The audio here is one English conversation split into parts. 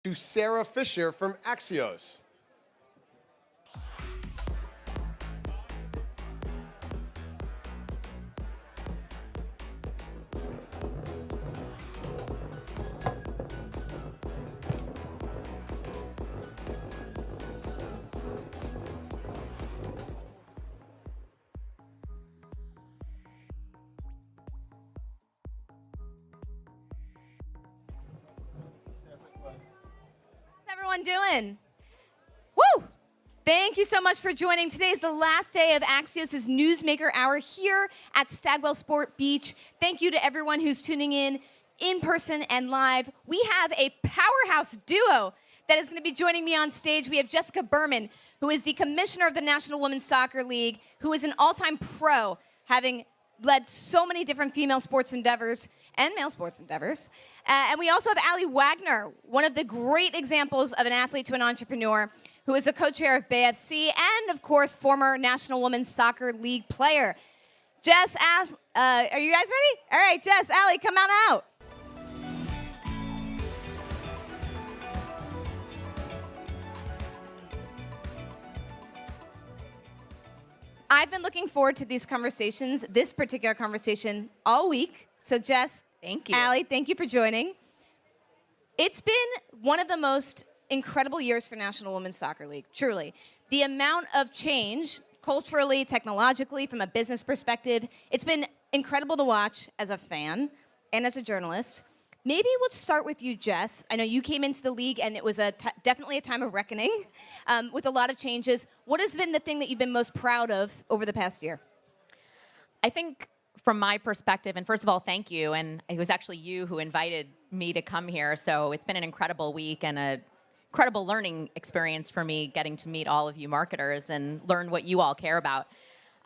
to Sarah Fisher from Axios. How's everyone doing? Woo! Thank you so much for joining. Today is the last day of Axios' Newsmaker Hour here at Stagwell Sport Beach. Thank you to everyone who's tuning in person and live. We have a powerhouse duo that is going to be joining me on stage. We have Jessica Berman, who is the commissioner of the National Women's Soccer League, who is an all-time pro, having led so many different female sports endeavors and male sports endeavors. And we also have Allie Wagner, one of the great examples of an athlete to an entrepreneur, who is the co-chair of BFC and, of course, former National Women's Soccer League player. Jess, are you guys ready? All right, Jess, Allie, come on out. I've been looking forward to these conversations, this particular conversation, all week. So, Jess, thank you. Allie, thank you for joining. It's been one of the most incredible years for National Women's Soccer League, truly. The amount of change, culturally, technologically, from a business perspective, it's been incredible to watch as a fan and as a journalist. Maybe we'll start with you, Jess. I know you came into the league, and it was definitely a time of reckoning with a lot of changes. What has been the thing that you've been most proud of over the past year? I think from my perspective, and first of all, thank you. And it was actually you who invited me to come here. So it's been an incredible week and an incredible learning experience for me, getting to meet all of you marketers and learn what you all care about.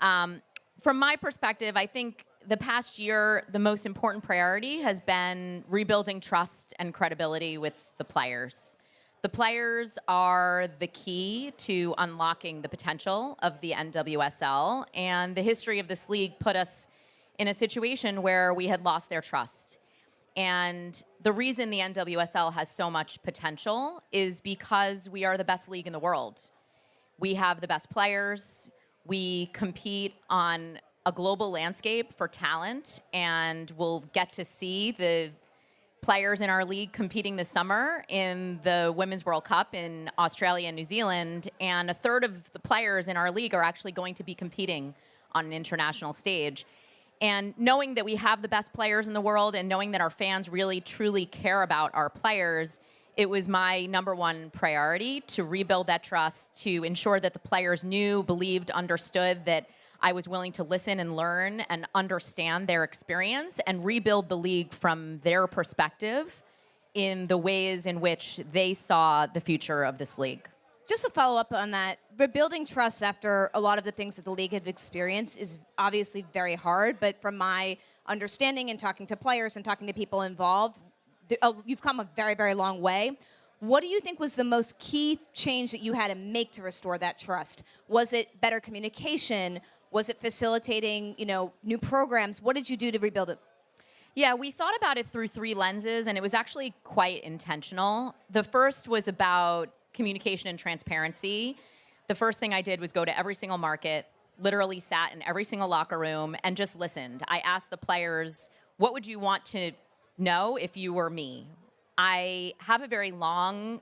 From my perspective, I think the past year, the most important priority has been rebuilding trust and credibility with the players. The players are the key to unlocking the potential of the NWSL, and the history of this league put us in a situation where we had lost their trust. And the reason the NWSL has so much potential is because we are the best league in the world. We have the best players. We compete on a global landscape for talent, and we'll get to see the players in our league competing this summer in the Women's World Cup in Australia and New Zealand, and a third of the players in our league are actually going to be competing on an international stage. And knowing that we have the best players in the world and knowing that our fans really, truly care about our players, it was my number one priority to rebuild that trust, to ensure that the players knew, believed, understood that I was willing to listen and learn and understand their experience and rebuild the league from their perspective in the ways in which they saw the future of this league. Just to follow up on that, rebuilding trust after a lot of the things that the league had experienced is obviously very hard, but from my understanding and talking to players and talking to people involved, you've come a very, very long way. What do you think was the most key change that you had to make to restore that trust? Was it better communication? Was it facilitating, new programs? What did you do to rebuild it? Yeah, we thought about it through three lenses, and it was actually quite intentional. The first was about communication and transparency. The first thing I did was go to every single market, literally sat in every single locker room and just listened. I asked the players, what would you want to know if you were me? I have a very long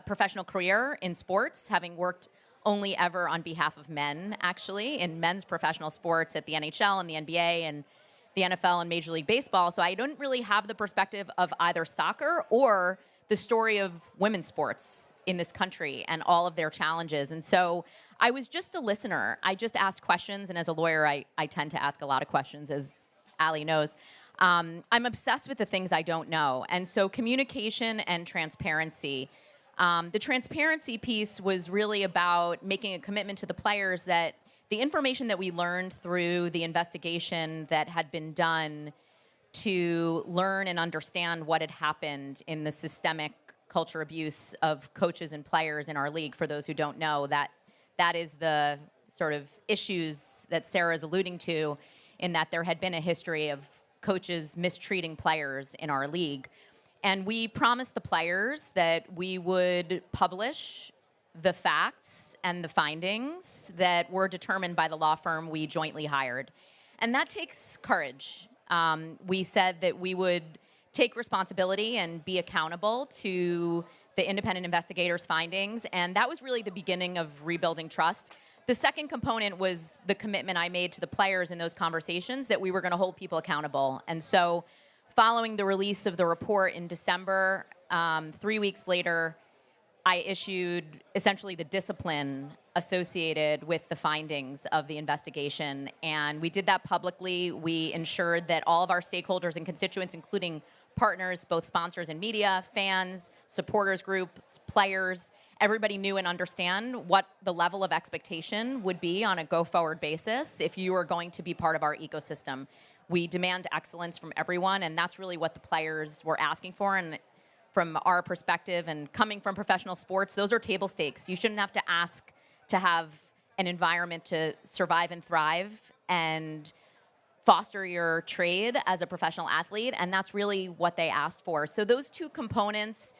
professional career in sports, having worked only ever on behalf of men, actually, in men's professional sports at the NHL and the NBA and the NFL and Major League Baseball. So I don't really have the perspective of either soccer or the story of women's sports in this country and all of their challenges. And so I was just a listener. I just asked questions, and as a lawyer, I tend to ask a lot of questions, as Allie knows. I'm obsessed with the things I don't know. And so communication and transparency. The transparency piece was really about making a commitment to the players that the information that we learned through the investigation that had been done to learn and understand what had happened in the systemic culture abuse of coaches and players in our league, for those who don't know, that is the sort of issues that Sarah is alluding to, in that there had been a history of coaches mistreating players in our league. And we promised the players that we would publish the facts and the findings that were determined by the law firm we jointly hired. And that takes courage. We said that we would take responsibility and be accountable to the independent investigators' findings, and that was really the beginning of rebuilding trust. The second component was the commitment I made to the players in those conversations that we were going to hold people accountable. And so following the release of the report in December, 3 weeks later, I issued essentially the discipline associated with the findings of the investigation. And we did that publicly. We ensured that all of our stakeholders and constituents, including partners, both sponsors and media, fans, supporters groups, players, everybody knew and understand what the level of expectation would be on a go-forward basis if you were going to be part of our ecosystem. We demand excellence from everyone, and that's really what the players were asking for. And from our perspective and coming from professional sports, those are table stakes. You shouldn't have to ask to have an environment to survive and thrive and foster your trade as a professional athlete, and that's really what they asked for. So those two components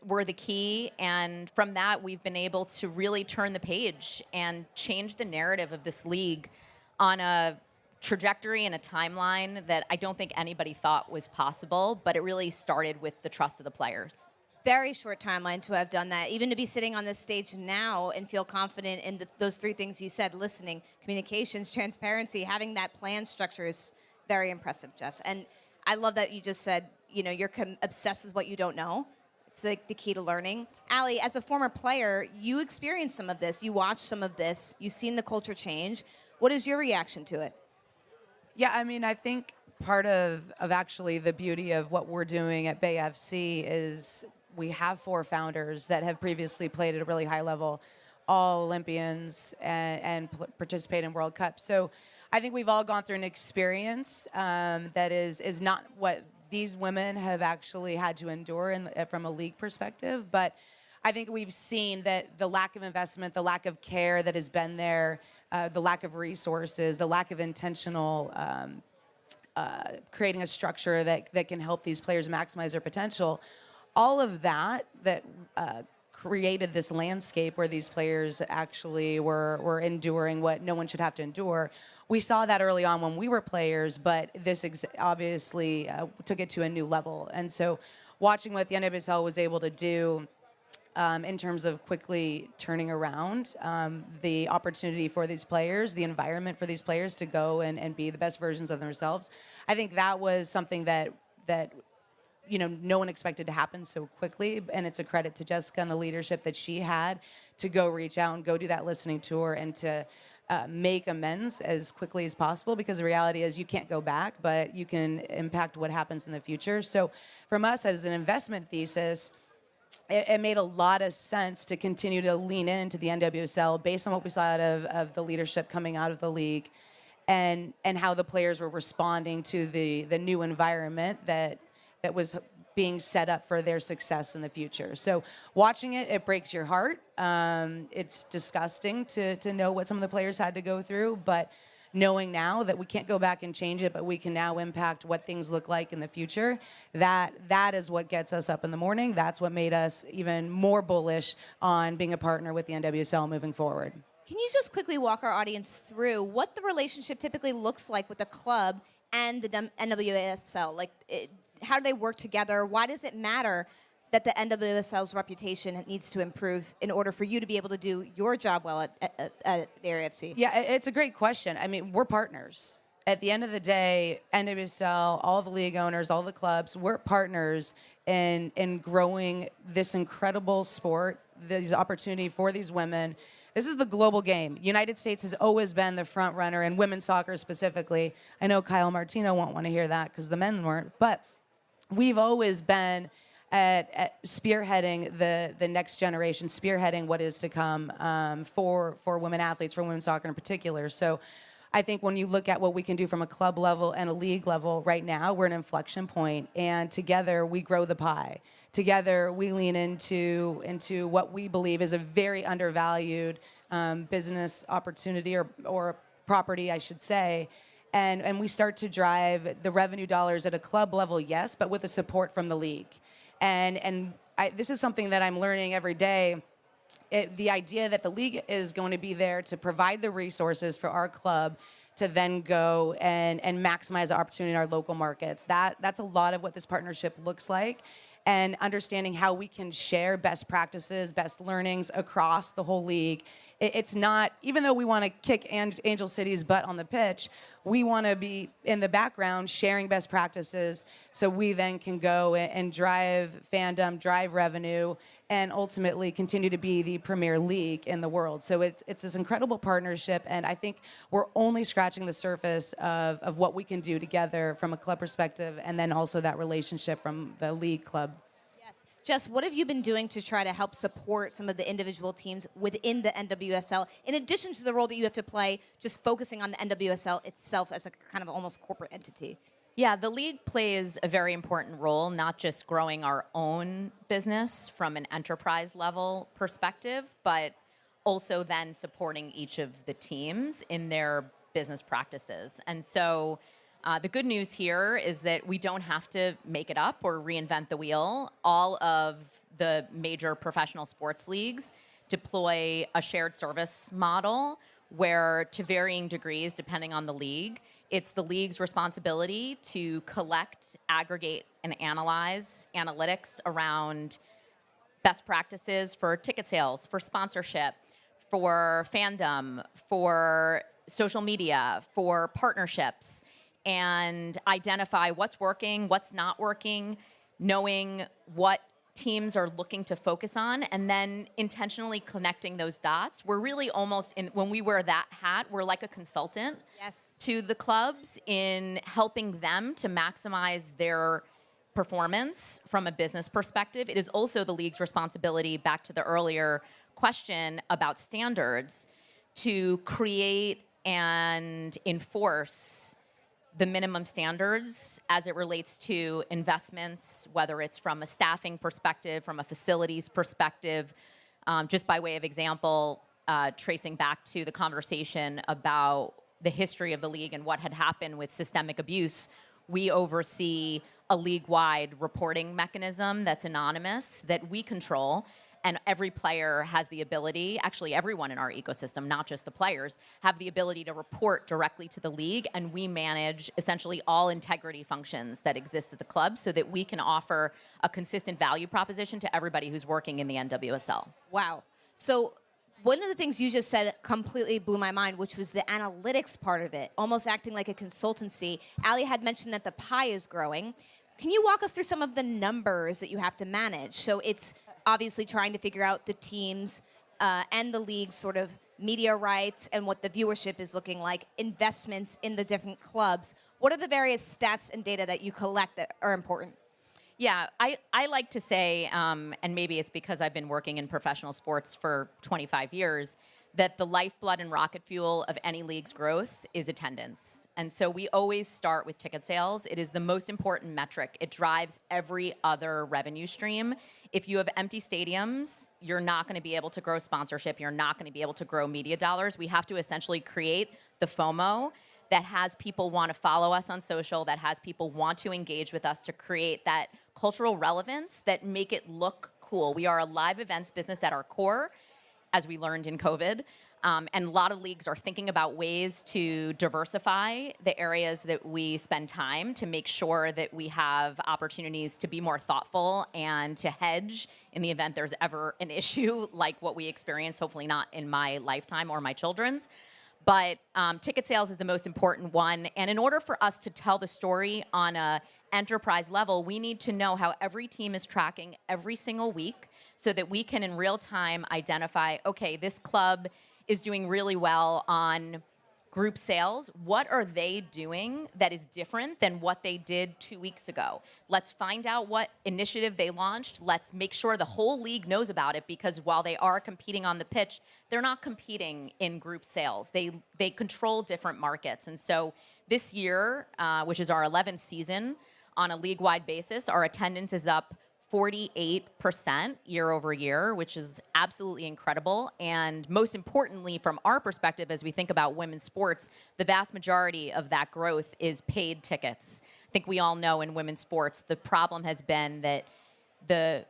were the key, and from that, we've been able to really turn the page and change the narrative of this league on a trajectory and a timeline that I don't think anybody thought was possible, but it really started with the trust of the players. Very short timeline to have done that. Even to be sitting on this stage now and feel confident in those three things you said, listening, communications, transparency, having that plan structure is very impressive, Jess. And I love that you just said, you're obsessed with what you don't know. It's the key to learning. Allie, as a former player, you experienced some of this. You watched some of this. You've seen the culture change. What is your reaction to it? Yeah, I mean, I think part of actually the beauty of what we're doing at Bay FC is we have 4 founders that have previously played at a really high level, all Olympians, and participate in World Cup. So I think we've all gone through an experience that is not what these women have actually had to endure from a league perspective. But I think we've seen that the lack of investment, the lack of care that has been there, the lack of resources, the lack of intentional creating a structure that can help these players maximize their potential, all of that created this landscape where these players actually were enduring what no one should have to endure. We saw that early on when we were players, but this obviously took it to a new level. And so watching what the NWSL was able to do in terms of quickly turning around the opportunity for these players, the environment for these players to go and be the best versions of themselves, I think that was something that no one expected to happen so quickly, and it's a credit to Jessica and the leadership that she had to go reach out and go do that listening tour and to make amends as quickly as possible, because the reality is you can't go back, but you can impact what happens in the future. So from us as an investment thesis, it made a lot of sense to continue to lean into the NWSL based on what we saw out of the leadership coming out of the league and how the players were responding to the new environment that was being set up for their success in the future. So watching it breaks your heart. It's disgusting to know what some of the players had to go through, but knowing now that we can't go back and change it, but we can now impact what things look like in the future, that is what gets us up in the morning. That's what made us even more bullish on being a partner with the NWSL moving forward. Can you just quickly walk our audience through what the relationship typically looks like with the club and the NWSL? How do they work together? Why does it matter that the NWSL's reputation needs to improve in order for you to be able to do your job well at Area FC? Yeah, it's a great question. I mean, we're partners. At the end of the day, NWSL, all the league owners, all the clubs, we're partners in growing this incredible sport, this opportunity for these women. This is the global game. United States has always been the front runner in women's soccer specifically. I know Kyle Martino won't want to hear that because the men weren't, but we've always been at spearheading the next generation, spearheading what is to come for women athletes, for women's soccer in particular. So I think when you look at what we can do from a club level and a league level right now, we're an inflection point, and together we grow the pie. Together we lean into what we believe is a very undervalued business opportunity or property, I should say. and we start to drive the revenue dollars at a club level, yes, but with the support from the league. This is something that I'm learning every day. The idea that the league is going to be there to provide the resources for our club to then go and maximize the opportunity in our local markets. That's a lot of what this partnership looks like, and understanding how we can share best practices, best learnings across the whole league. It's not, even though we want to kick Angel City's butt on the pitch, we want to be in the background sharing best practices so we then can go and drive fandom, drive revenue, and ultimately continue to be the premier league in the world. So it's this incredible partnership, and I think we're only scratching the surface of what we can do together from a club perspective, and then also that relationship from the league club. Jess, what have you been doing to try to help support some of the individual teams within the NWSL, in addition to the role that you have to play, just focusing on the NWSL itself as a kind of almost corporate entity? Yeah, the league plays a very important role, not just growing our own business from an enterprise level perspective, but also then supporting each of the teams in their business practices. And so the good news here is that we don't have to make it up or reinvent the wheel. All of the major professional sports leagues deploy a shared service model where, to varying degrees, depending on the league, it's the league's responsibility to collect, aggregate, and analyze analytics around best practices for ticket sales, for sponsorship, for fandom, for social media, for partnerships, and identify what's working, what's not working, knowing what teams are looking to focus on, and then intentionally connecting those dots. We're really almost, when we wear that hat, we're like a consultant to the clubs in helping them to maximize their performance from a business perspective. It is also the league's responsibility, back to the earlier question about standards, to create and enforce the minimum standards as it relates to investments, whether it's from a staffing perspective, from a facilities perspective. Just by way of example, tracing back to the conversation about the history of the league and what had happened with systemic abuse, we oversee a league-wide reporting mechanism that's anonymous, that we control. And every player has the ability, actually everyone in our ecosystem, not just the players, have the ability to report directly to the league, and we manage essentially all integrity functions that exist at the club so that we can offer a consistent value proposition to everybody who's working in the NWSL. Wow. So one of the things you just said completely blew my mind, which was the analytics part of it, almost acting like a consultancy. Ali had mentioned that the pie is growing. Can you walk us through some of the numbers that you have to manage? So it's obviously trying to figure out the teams and the league's sort of media rights and what the viewership is looking like, investments in the different clubs. What are the various stats and data that you collect that are important? Yeah, I like to say, and maybe it's because I've been working in professional sports for 25 years, that the lifeblood and rocket fuel of any league's growth is attendance. And so we always start with ticket sales. It is the most important metric. It drives every other revenue stream. If you have empty stadiums, you're not going to be able to grow sponsorship. You're not going to be able to grow media dollars. We have to essentially create the FOMO that has people want to follow us on social, that has people want to engage with us, to create that cultural relevance that make it look cool. We are a live events business at our core, as we learned in COVID. And a lot of leagues are thinking about ways to diversify the areas that we spend time, to make sure that we have opportunities to be more thoughtful and to hedge in the event there's ever an issue like what we experienced, hopefully not in my lifetime or my children's. But ticket sales is the most important one. And in order for us to tell the story on a enterprise level, we need to know how every team is tracking every single week so that we can in real time identify, okay, this club is doing really well on group sales. What are they doing that is different than what they did 2 weeks ago? Let's find out what initiative they launched. Let's make sure the whole league knows about it, because while they are competing on the pitch, they're not competing in group sales. They control different markets. And so this year, which is our 11th season, on a league-wide basis, our attendance is up 48% year over year, which is absolutely incredible. And most importantly, from our perspective, as we think about women's sports, the vast majority of that growth is paid tickets. I think we all know in women's sports, the problem has been that the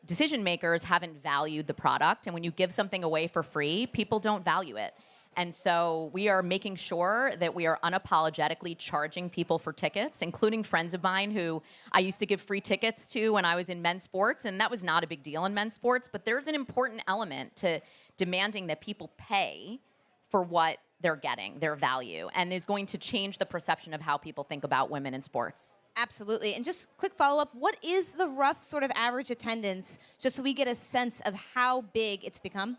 decision makers haven't valued the product. And when you give something away for free, people don't value it. And so we are making sure that we are unapologetically charging people for tickets, including friends of mine who I used to give free tickets to when I was in men's sports, and that was not a big deal in men's sports. But there's an important element to demanding that people pay for what they're getting, their value, and is going to change the perception of how people think about women in sports. Absolutely. And just quick follow-up, what is the rough sort of average attendance, just so we get a sense of how big it's become?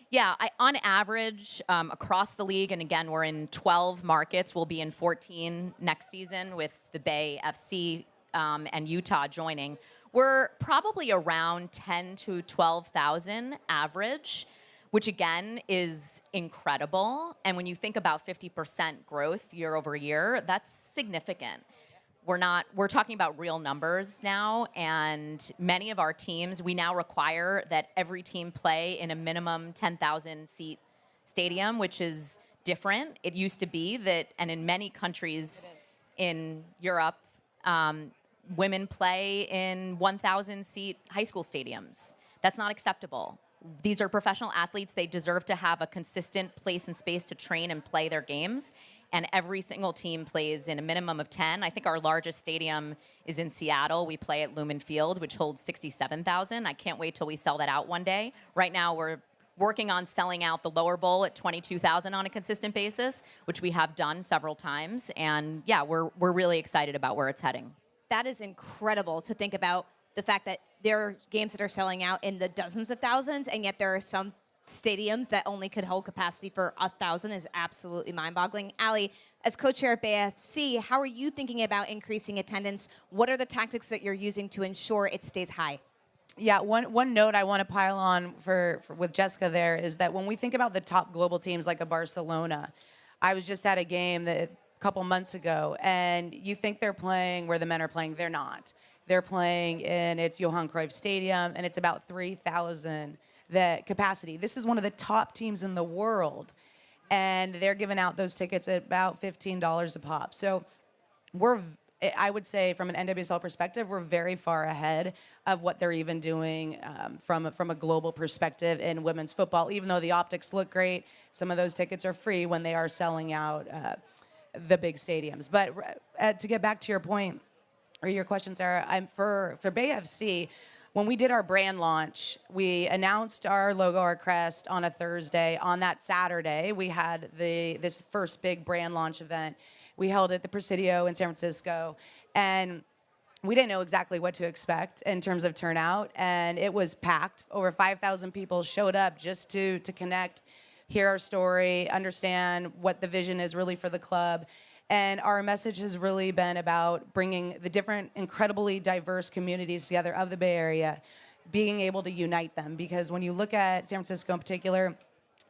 Yeah, on average, across the league, and again, we're in 12 markets. We'll be in 14 next season with the Bay FC and Utah joining. We're probably around 10 to 12,000 average, which again is incredible. And when you think about 50% growth year over year, that's significant. We're talking about real numbers now, and many of our teams, we now require that every team play in a minimum 10,000 seat stadium, which is different. It used to be that, and in many countries in Europe, women play in 1,000 seat high school stadiums. That's not acceptable. These are professional athletes. They deserve to have a consistent place and space to train and play their games. And every single team plays in a minimum of 10. I think our largest stadium is in Seattle. We play at Lumen Field, which holds 67,000. I can't wait till we sell that out one day. Right now, we're working on selling out the lower bowl at 22,000 on a consistent basis, which we have done several times. And yeah, we're really excited about where it's heading. That is incredible to think about, the fact that there are games that are selling out in the dozens of thousands, and yet there are some stadiums that only could hold capacity for 1,000 is absolutely mind-boggling. Allie, as co-chair at BAFC, how are you thinking about increasing attendance? What are the tactics that you're using to ensure it stays high? Yeah, one note I want to pile on for with Jessica there is that when we think about the top global teams like a Barcelona, I was just at a game that a couple months ago, and you think they're playing where the men are playing. They're not. They're playing in its Johan Cruyff Stadium, and it's about 3,000 the capacity. This is one of the top teams in the world, and they're giving out those tickets at about $15 a pop. So I would say from an NWSL perspective, we're very far ahead of what they're even doing from a global perspective in women's football. Even though the optics look great, some of those tickets are free when they are selling out the big stadiums. But to get back to your point, or your question, Sarah, for Bay FC, when we did our brand launch, we announced our logo, our crest, on a Thursday. On that Saturday, we had this first big brand launch event. We held it at the Presidio in San Francisco, and we didn't know exactly what to expect in terms of turnout, and it was packed. Over 5,000 people showed up just to connect, hear our story, understand what the vision is really for the club. And our message has really been about bringing the different, incredibly diverse communities together of the Bay Area, being able to unite them. Because when you look at San Francisco in particular,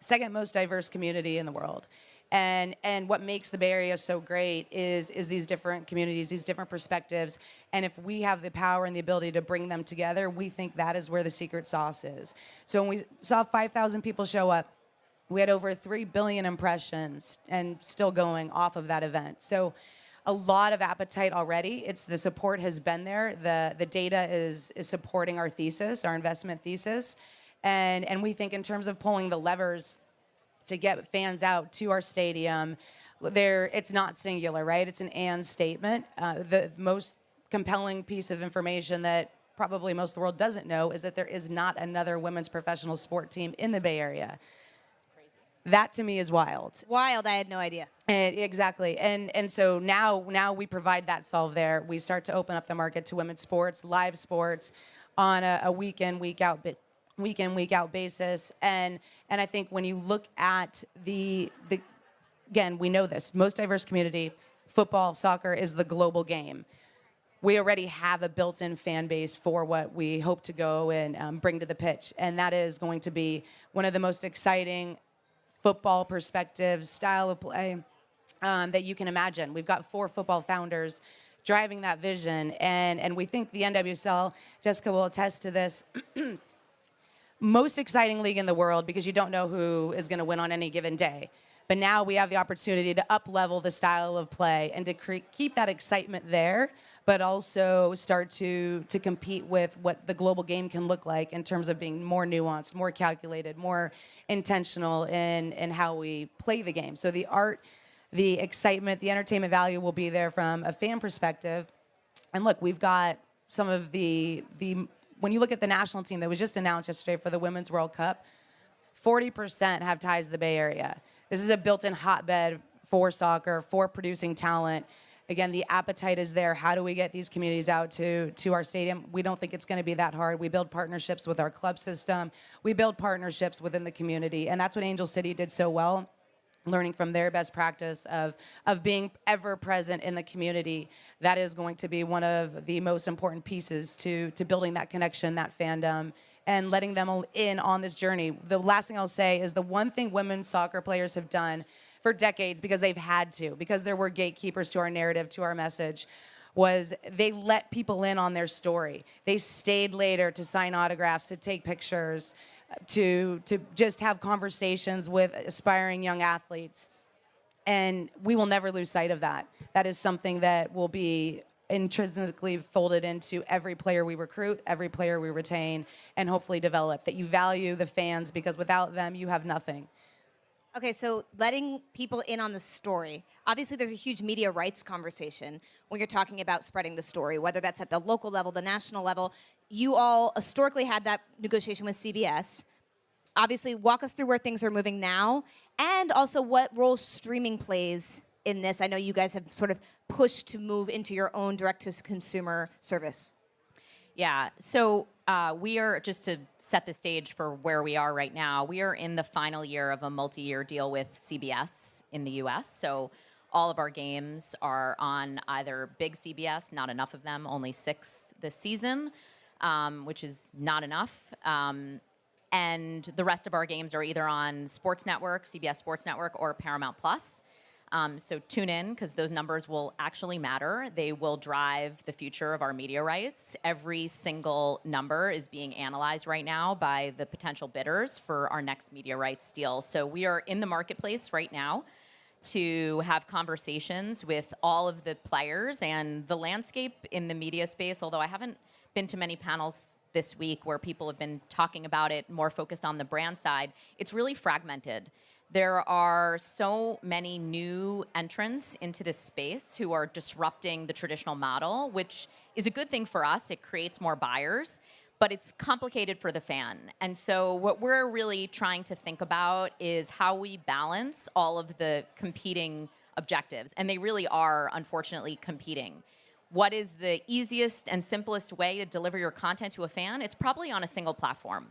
second most diverse community in the world. And what makes the Bay Area so great is these different communities, these different perspectives. And if we have the power and the ability to bring them together, we think that is where the secret sauce is. So when we saw 5,000 people show up, we had over 3 billion impressions and still going off of that event. So a lot of appetite already. The support has been there. The data is supporting our thesis, our investment thesis. And we think in terms of pulling the levers to get fans out to our stadium, it's not singular, right? It's an and statement. The most compelling piece of information that probably most of the world doesn't know is that there is not another women's professional sport team in the Bay Area. That to me is wild. Wild, I had no idea. Exactly. And so now we provide that solve there. We start to open up the market to women's sports, live sports on a week in, week out basis. And I think when you look at the again, we know this, most diverse community, football, soccer is the global game. We already have a built-in fan base for what we hope to go and bring to the pitch. And that is going to be one of the most exciting football perspectives, style of play that you can imagine. We've got 4 football founders driving that vision. And we think the NWSL, Jessica will attest to this, most exciting league in the world because you don't know who is going to win on any given day. But now we have the opportunity to up-level the style of play and to keep that excitement there, but also start to compete with what the global game can look like in terms of being more nuanced, more calculated, more intentional in how we play the game. So the art, the excitement, the entertainment value will be there from a fan perspective. And look, we've got some of the when you look at the national team that was just announced yesterday for the Women's World Cup, 40% have ties to the Bay Area. This is a built-in hotbed for soccer, for producing talent. Again, the appetite is there. How do we get these communities out to our stadium? We don't think it's going to be that hard. We build partnerships with our club system. We build partnerships within the community. And that's what Angel City did so well, learning from their best practice of being ever present in the community. That is going to be one of the most important pieces to building that connection, that fandom, and letting them in on this journey. The last thing I'll say is the one thing women's soccer players have done for decades, because they've had to, because there were gatekeepers to our narrative, to our message, was they let people in on their story. They stayed later to sign autographs, to take pictures, to just have conversations with aspiring young athletes. And we will never lose sight of that. That is something that will be intrinsically folded into every player we recruit, every player we retain, and hopefully develop, that you value the fans, because without them, you have nothing. Okay, so letting people in on the story. Obviously, there's a huge media rights conversation when you're talking about spreading the story, whether that's at the local level, the national level. You all historically had that negotiation with CBS. Obviously, walk us through where things are moving now, and also what role streaming plays in this. I know you guys have sort of pushed to move into your own direct-to-consumer service. Yeah, so we are, just to set the stage for where we are right now, we are in the final year of a multi-year deal with CBS in the US. So all of our games are on either big CBS, not enough of them, only 6 this season, which is not enough. And the rest of our games are either on Sports Network, CBS Sports Network, or Paramount Plus. So tune in, because those numbers will actually matter. They will drive the future of our media rights. Every single number is being analyzed right now by the potential bidders for our next media rights deal. So we are in the marketplace right now to have conversations with all of the players, and the landscape in the media space, although I haven't been to many panels this week where people have been talking about it more focused on the brand side, it's really fragmented. There are so many new entrants into this space who are disrupting the traditional model, which is a good thing for us. It creates more buyers, but it's complicated for the fan. And so what we're really trying to think about is how we balance all of the competing objectives. And they really are, unfortunately, competing. What is the easiest and simplest way to deliver your content to a fan? It's probably on a single platform.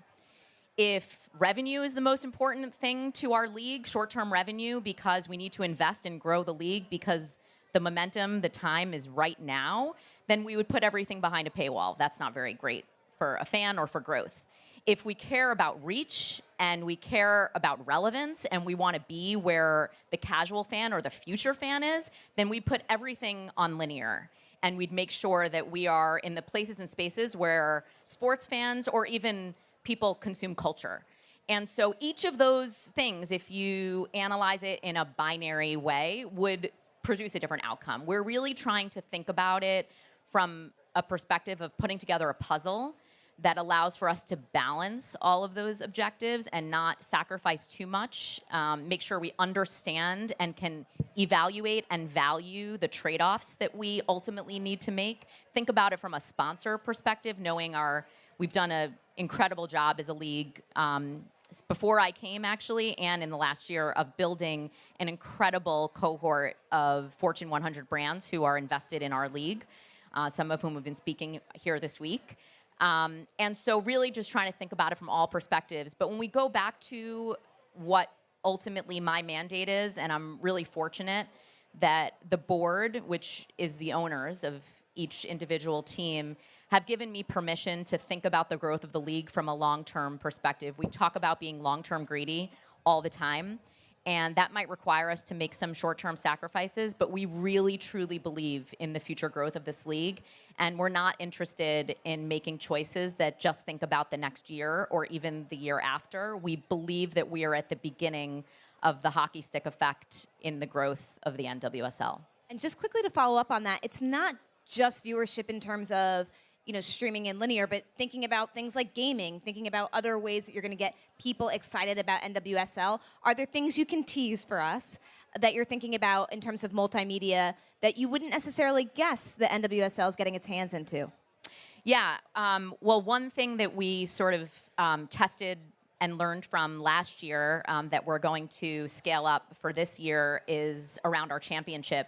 If revenue is the most important thing to our league, short-term revenue, because we need to invest and grow the league because the momentum, the time is right now, then we would put everything behind a paywall. That's not very great for a fan or for growth. If we care about reach and we care about relevance and we want to be where the casual fan or the future fan is, then we put everything on linear. And we'd make sure that we are in the places and spaces where sports fans or even people consume culture. And so each of those things, if you analyze it in a binary way, would produce a different outcome. We're really trying to think about it from a perspective of putting together a puzzle that allows for us to balance all of those objectives and not sacrifice too much, make sure we understand and can evaluate and value the trade-offs that we ultimately need to make. Think about it from a sponsor perspective, knowing we've done an incredible job as a league before I came, actually, and in the last year of building an incredible cohort of Fortune 100 brands who are invested in our league, some of whom have been speaking here this week. And so really just trying to think about it from all perspectives. But when we go back to what ultimately my mandate is, and I'm really fortunate that the board, which is the owners of each individual team, have given me permission to think about the growth of the league from a long-term perspective. We talk about being long-term greedy all the time. And that might require us to make some short-term sacrifices, but we really, truly believe in the future growth of this league. And we're not interested in making choices that just think about the next year or even the year after. We believe that we are at the beginning of the hockey stick effect in the growth of the NWSL. And just quickly to follow up on that, it's not just viewership in terms of streaming and linear, but thinking about things like gaming, thinking about other ways that you're going to get people excited about NWSL. Are there things you can tease for us that you're thinking about in terms of multimedia that you wouldn't necessarily guess the NWSL is getting its hands into? Yeah. Well, one thing that we sort of tested and learned from last year that we're going to scale up for this year is around our championship.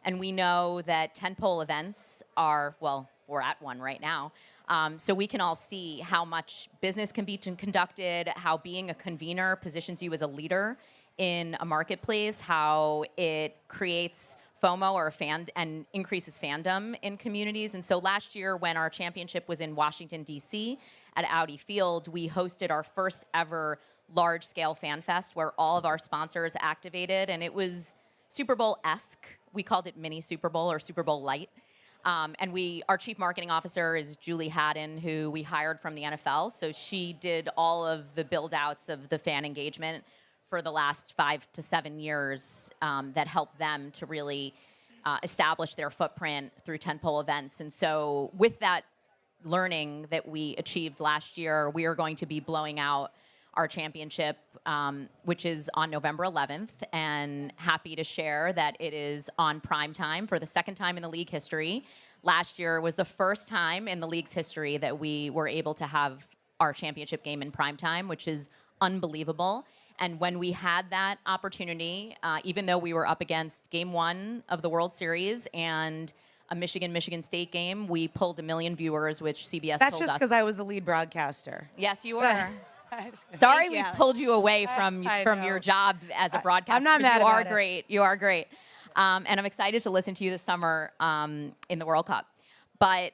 And we know that tentpole events are, well, we're at one right now. So we can all see how much business can be conducted, how being a convener positions you as a leader in a marketplace, how it creates FOMO or and increases fandom in communities. And so last year when our championship was in Washington, D.C. at Audi Field, we hosted our first ever large-scale fan fest where all of our sponsors activated, and it was Super Bowl-esque. We called it mini Super Bowl or Super Bowl light. And our chief marketing officer is Julie Haddon, who we hired from the NFL. So she did all of the build-outs of the fan engagement for the last 5 to 7 years that helped them to really establish their footprint through tentpole events. And so with that learning that we achieved last year, we are going to be blowing out our championship, which is on November 11th, and happy to share that it is on prime time for the second time in the league history. Last year was the first time in the league's history that we were able to have our championship game in prime time, which is unbelievable. And when we had that opportunity, even though we were up against Game 1 of the World Series and a Michigan State game, we pulled 1 million viewers, which CBS told us. That's just because I was the lead broadcaster. Yes, you were. Sorry we pulled you away from your job as a broadcaster. I'm not mad about it. You are great. And I'm excited to listen to you this summer in the World Cup. But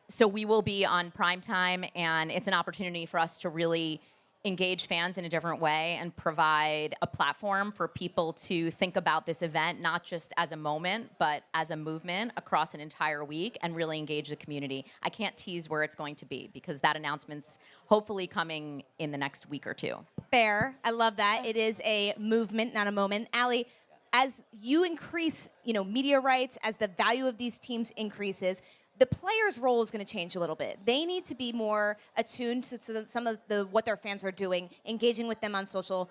so we will be on prime time, and it's an opportunity for us to really engage fans in a different way and provide a platform for people to think about this event, not just as a moment, but as a movement across an entire week and really engage the community. I can't tease where it's going to be because that announcement's hopefully coming in the next week or two. Fair. I love that. It is a movement, not a moment. Allie, as you increase, media rights, as the value of these teams increases, the player's role is going to change a little bit. They need to be more attuned to some of what their fans are doing, engaging with them on social,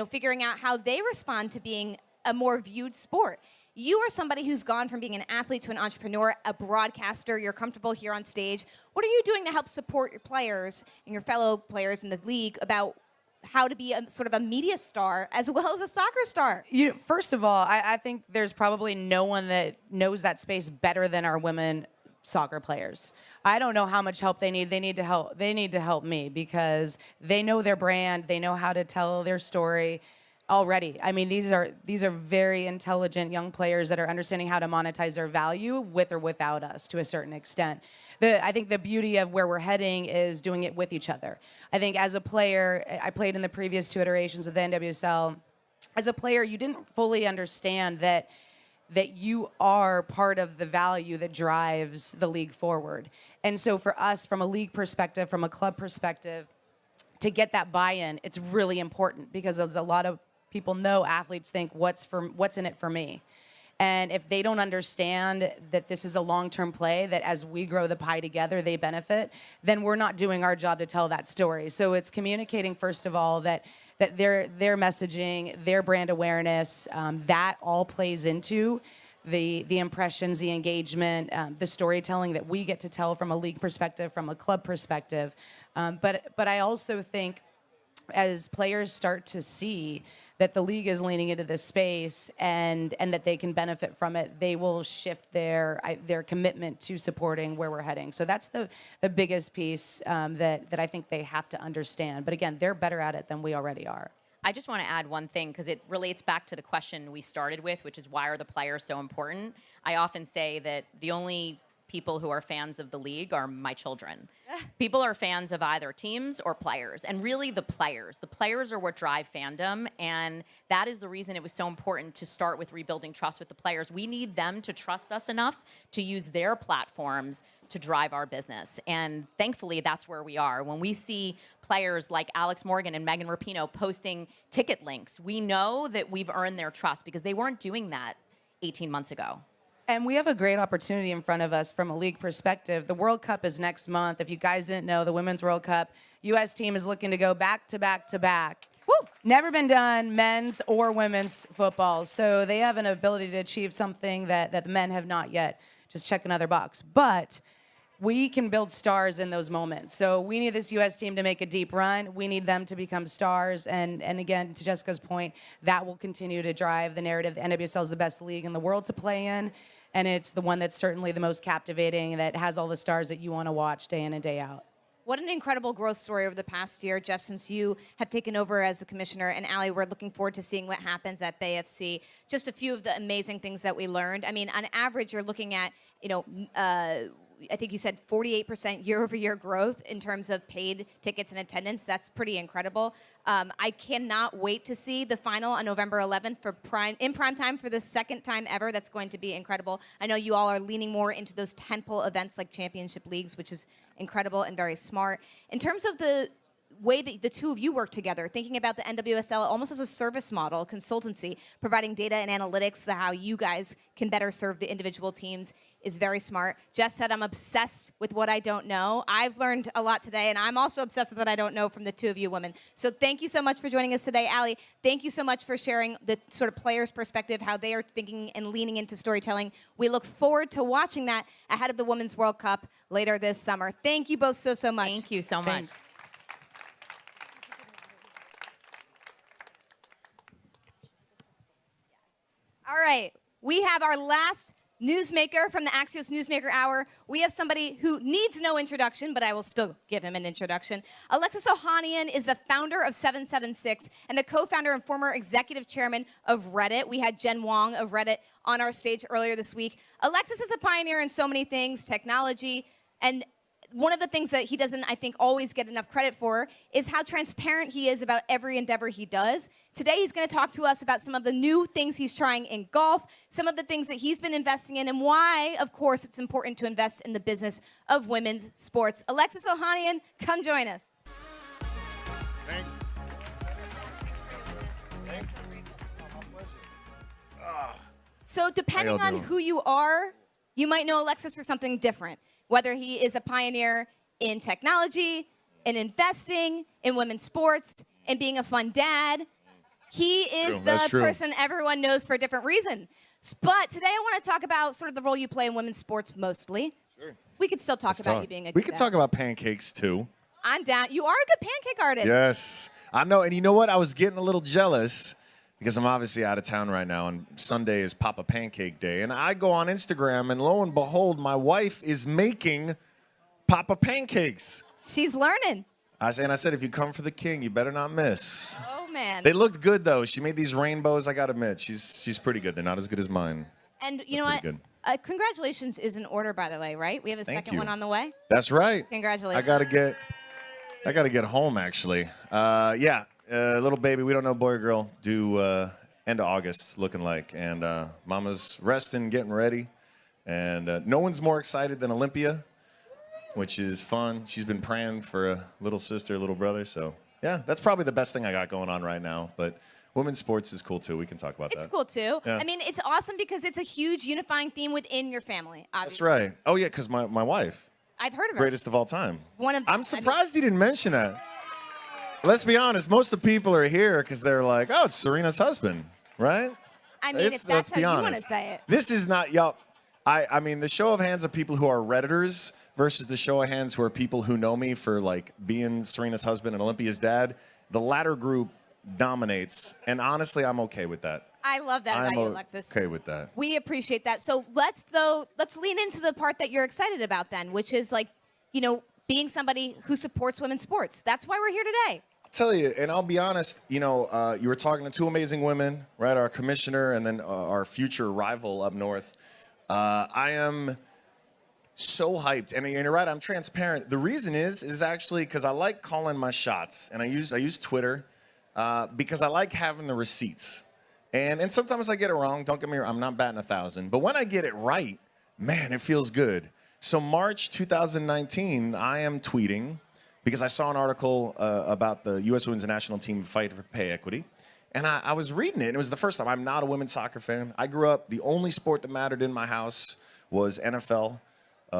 figuring out how they respond to being a more viewed sport. You are somebody who's gone from being an athlete to an entrepreneur, a broadcaster. You're comfortable here on stage. What are you doing to help support your players and your fellow players in the league about how to be sort of a media star as well as a soccer star? First of all, I think there's probably no one that knows that space better than our women soccer players. I don't know how much help they need. They need to help. They need to help me because they know their brand. They know how to tell their story already. I mean, these are very intelligent young players that are understanding how to monetize their value with or without us to a certain extent. I think the beauty of where we're heading is doing it with each other. I think as a player, I played in the previous 2 iterations of the NWSL. As a player, you didn't fully understand that you are part of the value that drives the league forward. And so for us, from a league perspective, from a club perspective, to get that buy-in, it's really important because as a lot of people know, athletes think, what's in it for me? And if they don't understand that this is a long-term play, that as we grow the pie together, they benefit, then we're not doing our job to tell that story. So it's communicating, first of all, that their messaging, their brand awareness, that all plays into the impressions, the engagement, the storytelling that we get to tell from a league perspective, from a club perspective. But I also think as players start to see that the league is leaning into this space and that they can benefit from it, they will shift their commitment to supporting where we're heading. So that's the biggest piece that I think they have to understand. But again, they're better at it than we already are. I just want to add one thing because it relates back to the question we started with, which is why are the players so important? I often say that the only people who are fans of the league are my children. People are fans of either teams or players, and really the players. The players are what drive fandom, and that is the reason it was so important to start with rebuilding trust with the players. We need them to trust us enough to use their platforms to drive our business, and thankfully that's where we are. When we see players like Alex Morgan and Megan Rapinoe posting ticket links, we know that we've earned their trust because they weren't doing that 18 months ago. And we have a great opportunity in front of us from a league perspective. The World Cup is next month. If you guys didn't know, the Women's World Cup, U.S. team is looking to go back to back to back. Woo! Never been done, men's or women's football. So they have an ability to achieve something that the men have not yet. Just check another box. But we can build stars in those moments. So we need this U.S. team to make a deep run. We need them to become stars. And again, to Jessica's point, that will continue to drive the narrative. The NWSL is the best league in the world to play in. And it's the one that's certainly the most captivating, that has all the stars that you want to watch day in and day out. What an incredible growth story over the past year, Jess, since you have taken over as the commissioner. And Allie, we're looking forward to seeing what happens at BAFC. Just a few of the amazing things that we learned. I mean, on average, you're looking at, I think you said 48% year-over-year growth in terms of paid tickets and attendance. That's pretty incredible. I cannot wait to see the final on November 11th in prime time for the second time ever. That's going to be incredible. I know you all are leaning more into those tentpole events like championship leagues, which is incredible and very smart. In terms of the way that the two of you work together, thinking about the NWSL almost as a service model, consultancy, providing data and analytics to how you guys can better serve the individual teams is very smart. Jess said, I'm obsessed with what I don't know. I've learned a lot today, and I'm also obsessed with what I don't know from the two of you women. So thank you so much for joining us today. Allie, thank you so much for sharing the sort of players' perspective, how they are thinking and leaning into storytelling. We look forward to watching that ahead of the Women's World Cup later this summer. Thank you both so much. Thank you so much. Thanks. All right, we have our last newsmaker from the Axios Newsmaker Hour. We have somebody who needs no introduction, but I will still give him an introduction. Alexis Ohanian is the founder of 776 and the co-founder and former executive chairman of Reddit. We had Jen Wong of Reddit on our stage earlier this week. Alexis is a pioneer in so many things, technology, and one of the things that he doesn't, I think, always get enough credit for is how transparent he is about every endeavor he does. Today, he's going to talk to us about some of the new things he's trying in golf, some of the things that he's been investing in, and why, of course, it's important to invest in the business of women's sports. Alexis Ohanian, come join us. Thank you. So depending y'all on doing? who you are, you might know Alexis for something different. Whether he is a pioneer in technology, in investing, in women's sports, in being a fun dad, he is the person everyone knows for a different reason. But today I want to talk about sort of the role you play in women's sports mostly. Sure. We could still talk about you being a good We could dad. talk about pancakes too. I'm down. You are a good pancake artist. Yes, I know. And you know what? I was getting a little jealous because I'm obviously out of town right now, and Sunday is Papa Pancake Day. And I go on Instagram, and lo and behold, my wife is making Papa pancakes. She's learning. I said, if you come for the king, you better not miss. Oh, man. They looked good, though. She made these rainbows, I got to admit. She's pretty good. They're not as good as mine. And you know what? Good. Congratulations is in order, by the way, right? We have a second one on the way. That's right. Congratulations. I gotta get home, actually. Little baby, we don't know boy or girl, due end of August, looking like. And Mama's resting, getting ready. And no one's more excited than Olympia, which is fun. She's been praying for a little sister, little brother. So, yeah, that's probably the best thing I got going on right now. But women's sports is cool, too. We can talk about that. It's cool, too. Yeah. I mean, it's awesome because it's a huge unifying theme within your family, obviously. That's right. Oh, yeah, because my wife, I've heard of her. greatest of all time. I'm surprised he didn't mention that. Let's be honest. Most of the people are here because they're like, oh, it's Serena's husband, right? I mean, if that's how you want to say it. This is not, I mean, the show of hands of people who are Redditors versus the show of hands who are people who know me for, like, being Serena's husband and Olympia's dad, the latter group dominates. And honestly, I'm okay with that. I love that about you, Alexis. Okay with that. We appreciate that. So let's lean into the part that you're excited about then, which is like, being somebody who supports women's sports. That's why we're here today. I'll tell you, and I'll be honest, you were talking to two amazing women, right? Our commissioner and then our future rival up north. I am so hyped. And you're right, I'm transparent. The reason is actually because I like calling my shots. And I use Twitter because I like having the receipts. And sometimes I get it wrong. Don't get me wrong, I'm not batting 1,000. But when I get it right, man, it feels good. So March 2019, I am tweeting because I saw an article about the U.S. women's national team fight for pay equity. And I was reading it, and it was the first time. I'm not a women's soccer fan. I grew up, the only sport that mattered in my house was NFL.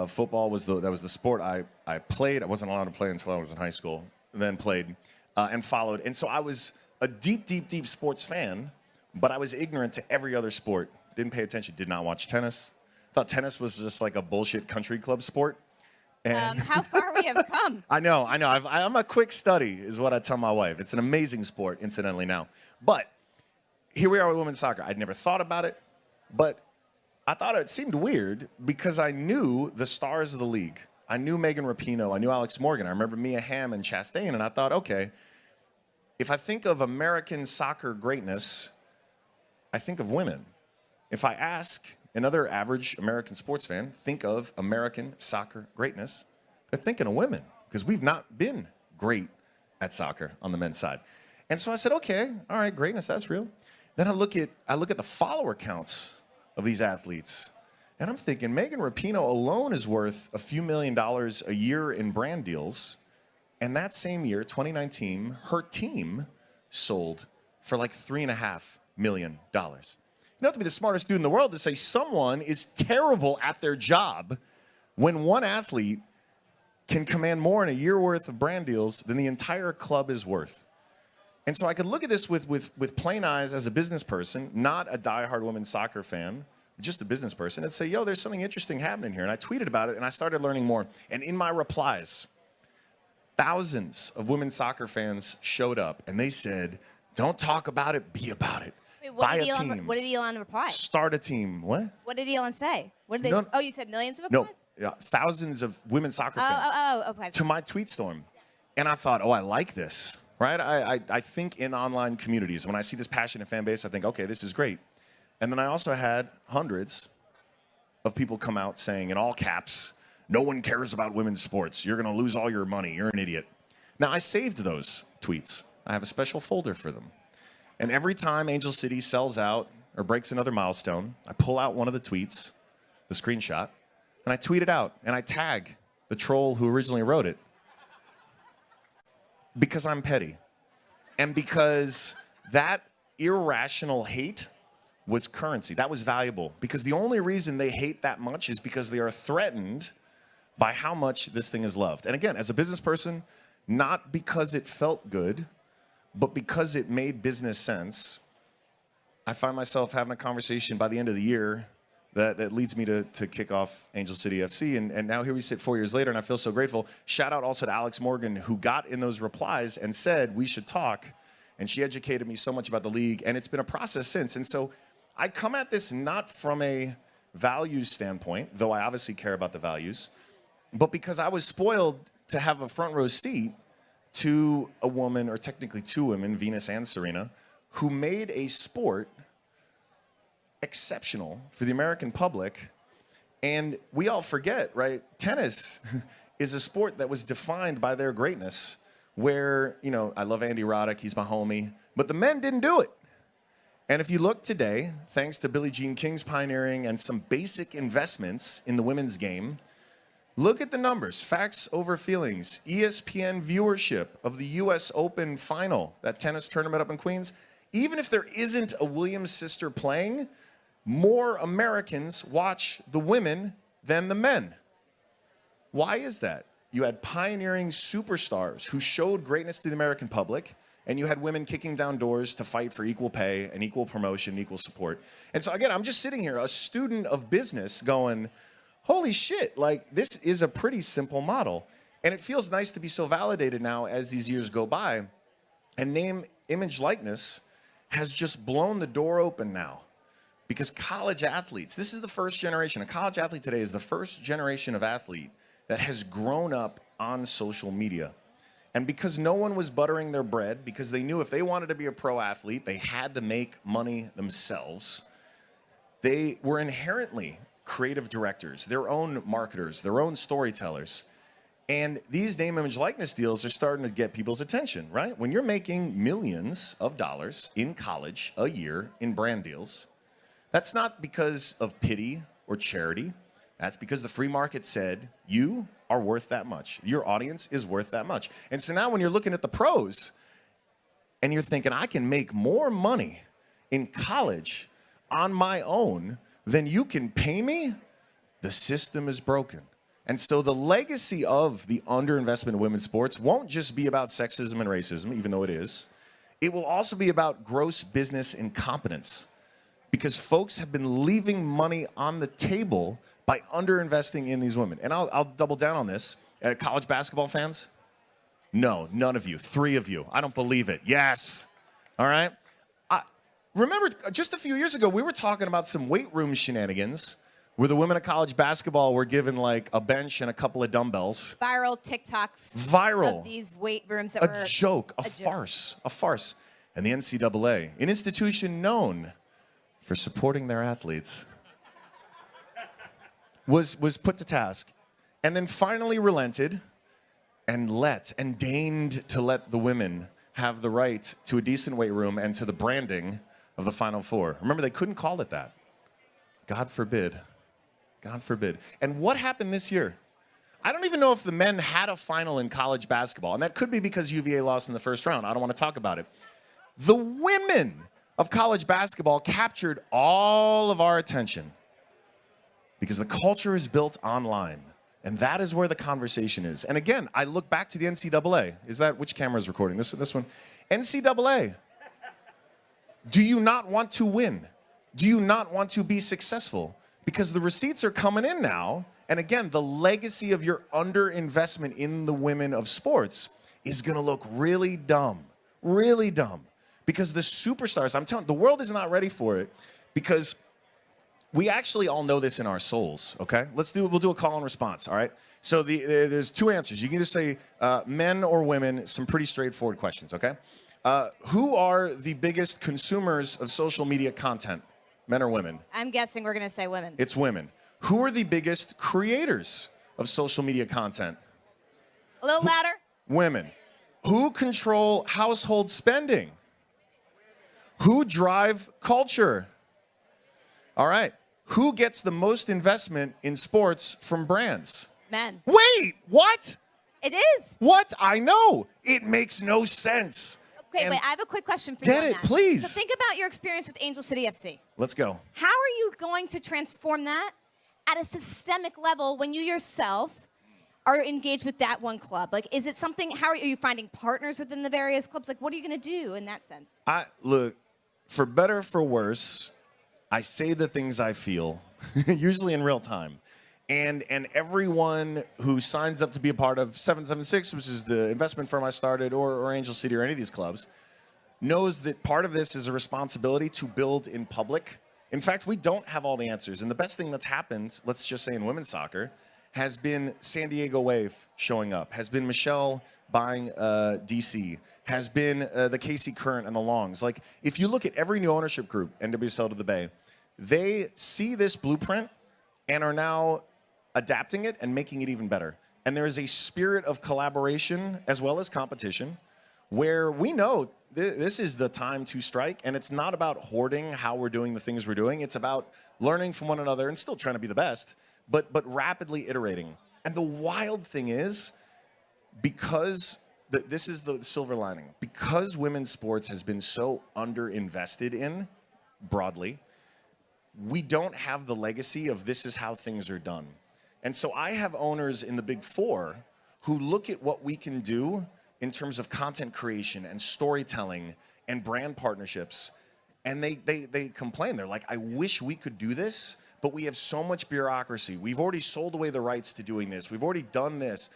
Football was the sport I played. I wasn't allowed to play until I was in high school, then played and followed. And so I was a deep, deep, deep sports fan, but I was ignorant to every other sport. Didn't pay attention, did not watch tennis. Thought tennis was just like a bullshit country club sport. And How far we have come. I know. I'm a quick study, is what I tell my wife. It's an amazing sport, incidentally, now. But here we are with women's soccer. I'd never thought about it, but I thought it seemed weird because I knew the stars of the league. I knew Megan Rapinoe. I knew Alex Morgan. I remember Mia Hamm and Chastain, and I thought, okay, if I think of American soccer greatness, I think of women. If I ask another average American sports fan, think of American soccer greatness, they're thinking of women because we've not been great at soccer on the men's side. And so I said, okay, all right, greatness, that's real. Then I look at the follower counts of these athletes, and I'm thinking Megan Rapinoe alone is worth a few $1 million a year in brand deals. And that same year, 2019, her team sold for like $3.5 million. You don't have to be the smartest dude in the world to say someone is terrible at their job when one athlete can command more in a year worth of brand deals than the entire club is worth. And so I could look at this with plain eyes as a business person, not a diehard women's soccer fan, just a business person, and say, yo, there's something interesting happening here. And I tweeted about it, and I started learning more. And in my replies, thousands of women's soccer fans showed up, and they said, don't talk about it, be about it. Wait, Buy a team. What did Elon reply? Start a team. What? What did Elon say? What did they? No. Oh, you said millions of No, replies? yeah, thousands of women's soccer fans Okay. to my tweet storm. And I thought, oh, I like this, right? I think in online communities, when I see this passionate fan base, I think, okay, this is great. And then I also had hundreds of people come out saying in all caps, no one cares about women's sports. You're going to lose all your money. You're an idiot. Now, I saved those tweets. I have a special folder for them. And every time Angel City sells out or breaks another milestone, I pull out one of the tweets, the screenshot, and I tweet it out. And I tag the troll who originally wrote it. Because I'm petty. And because that irrational hate was currency. That was valuable. Because the only reason they hate that much is because they are threatened by how much this thing is loved. And again, as a business person, not because it felt good, but because it made business sense, I find myself having a conversation by the end of the year that leads me to kick off Angel City FC. And now here we sit 4 years later, and I feel so grateful. Shout out also to Alex Morgan, who got in those replies and said, we should talk. And she educated me so much about the league, and it's been a process since. And so I come at this not from a values standpoint, though I obviously care about the values, but because I was spoiled to have a front row seat to a woman, or technically two women, Venus and Serena, who made a sport exceptional for the American public. And we all forget, right? Tennis is a sport that was defined by their greatness, where, you know, I love Andy Roddick, he's my homie, but the men didn't do it. And if you look today, thanks to Billie Jean King's pioneering and some basic investments in the women's game, look at the numbers, facts over feelings. ESPN viewership of the US Open final, that tennis tournament up in Queens, even if there isn't a Williams sister playing, more Americans watch the women than the men. Why is that? You had pioneering superstars who showed greatness to the American public, and you had women kicking down doors to fight for equal pay and equal promotion, equal support. And so again, I'm just sitting here, a student of business, going, holy shit, like this is a pretty simple model. And it feels nice to be so validated now as these years go by. And name, image, likeness has just blown the door open now. Because college athletes, this is the first generation. A college athlete today is the first generation of athlete that has grown up on social media. And because no one was buttering their bread, because they knew if they wanted to be a pro athlete, they had to make money themselves, they were inherently creative directors, their own marketers, their own storytellers. And these name, image, likeness deals are starting to get people's attention, right? When you're making millions of dollars in college a year in brand deals, that's not because of pity or charity. That's because the free market said, you are worth that much. Your audience is worth that much. And so now when you're looking at the pros and you're thinking, I can make more money in college on my own than you can pay me, the system is broken. And so the legacy of the underinvestment in women's sports won't just be about sexism and racism, even though it is. It will also be about gross business incompetence, because folks have been leaving money on the table by underinvesting in these women. And I'll double down on this. College basketball fans? No, none of you. 3 of you. I don't believe it. Yes. All right? Remember, just a few years ago, we were talking about some weight room shenanigans where the women of college basketball were given like a bench and a couple of dumbbells. Viral TikToks. Viral. Of these weight rooms that were a joke, a farce. And the NCAA, an institution known for supporting their athletes, was put to task and then finally relented and deigned to let the women have the right to a decent weight room and to the branding of the Final Four. Remember, they couldn't call it that. God forbid. God forbid. And what happened this year? I don't even know if the men had a final in college basketball, and that could be because UVA lost in the first round. I don't want to talk about it. The women of college basketball captured all of our attention because the culture is built online, and that is where the conversation is. And again, I look back to the NCAA. Which camera is recording? This one? NCAA. Do you not want to win? Do you not want to be successful? Because the receipts are coming in now. And again, the legacy of your underinvestment in the women of sports is going to look really dumb. Really dumb. Because the superstars, I'm telling you, the world is not ready for it, because we actually all know this in our souls, okay? We'll do a call and response, all right? So there's 2 answers. You can either say men or women, some pretty straightforward questions, okay? Who are the biggest consumers of social media content, men or women? I'm guessing we're going to say women. It's women. Who are the biggest creators of social media content? A little louder. Women. Who control household spending? Who drive culture? All right. Who gets the most investment in sports from brands? Men. Wait, what? It is. What? I know. It makes no sense. Okay, And wait, I have a quick question for you get on it, that. please. So think about your experience with Angel City FC. Let's go. How are you going to transform that at a systemic level when you yourself are engaged with that one club? Like, is it something, how are you finding partners within the various clubs? Like, what are you going to do in that sense? Look, for better or for worse, I say the things I feel, usually in real time. And everyone who signs up to be a part of 776, which is the investment firm I started, or Angel City or any of these clubs, knows that part of this is a responsibility to build in public. In fact, we don't have all the answers. And the best thing that's happened, let's just say in women's soccer, has been San Diego Wave showing up, has been Michelle buying DC, has been the KC Current and the Longs. Like, if you look at every new ownership group, NWSL to the Bay, they see this blueprint and are now adapting it and making it even better. And there is a spirit of collaboration as well as competition where we know this is the time to strike, and it's not about hoarding how we're doing the things we're doing. It's about learning from one another and still trying to be the best, but rapidly iterating. And the wild thing is, because this is the silver lining, because women's sports has been so underinvested in broadly, we don't have the legacy of this is how things are done. And so I have owners in the Big Four who look at what we can do in terms of content creation and storytelling and brand partnerships, and they complain. They're like, I wish we could do this, but we have so much bureaucracy. We've already sold away the rights to doing this. We've already done this.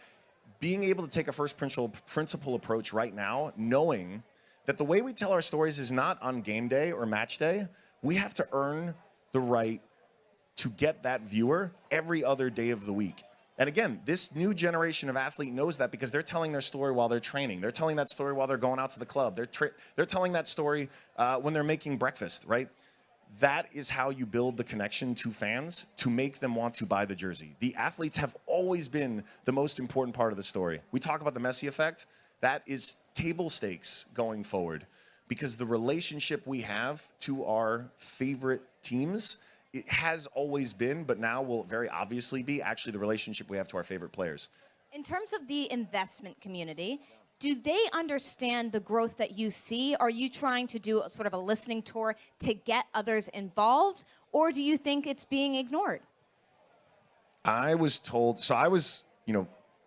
Being able to take a first principle approach right now, knowing that the way we tell our stories is not on game day or match day, we have to earn the right to get that viewer every other day of the week. And again, this new generation of athlete knows that because they're telling their story while they're training. They're telling that story while they're going out to the club. They're telling that story when they're making breakfast, right? that is how you build the connection to fans to make them want to buy the jersey. The athletes have always been the most important part of the story. We talk about the Messi effect. That is table stakes going forward because the relationship we have to our favorite teams, it has always been, but now will very obviously be actually the relationship we have to our favorite players. In terms of the investment community, do they understand the growth that you see? Are you trying to do a sort of a listening tour to get others involved, or do you think it's being ignored? I was told, so I was,